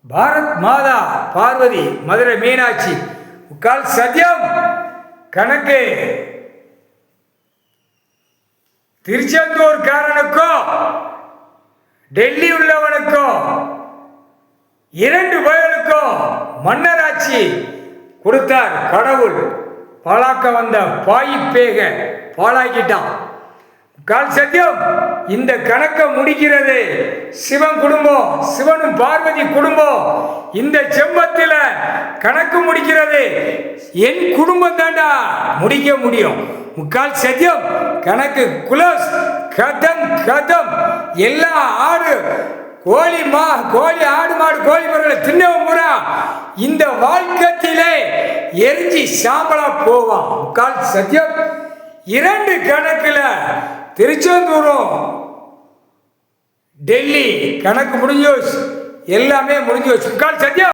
பாரத் மாதா பார்வதி மதுரை மீனாட்சி முக்கால் சத்தியம் கணக்கு திருச்செந்தூர்காரனுக்கோ டெல்லி உள்ளவனுக்கோ இரண்டு பயலுக்கோ மன்னராட்சி கொடுத்தார் கடவுள். பாலாக்க வந்த பாயிப்பேக பாலாக்கிட்டான். கால் சத்தியம் இந்த கணக்கை முடிக்கிறது சிவன் குடும்பம், சிவனும் பார்வதி குடும்பம். இந்த செம்பத்தில் கணக்கு முடிக்கிறது என் குடும்பம் தாண்டா முடிக்க முடியும். முக்கால் சத்தியம் கணக்கு குலோஸ் கதம் கதம். எல்லா ஆடு கோழி ஆடு மாடு கோழி மரங்களை தின்னவன் பூரா இந்த வாழ்க்கத்திலே எரிஞ்சி சாம்பலா போவான். முக்கால் சத்தியம் இரண்டு கணக்குல திருச்செந்தூரும் டெல்லி கணக்கு முடிஞ்சு எல்லாமே முடிஞ்சு வச்சு. முக்கால் சத்தியம்.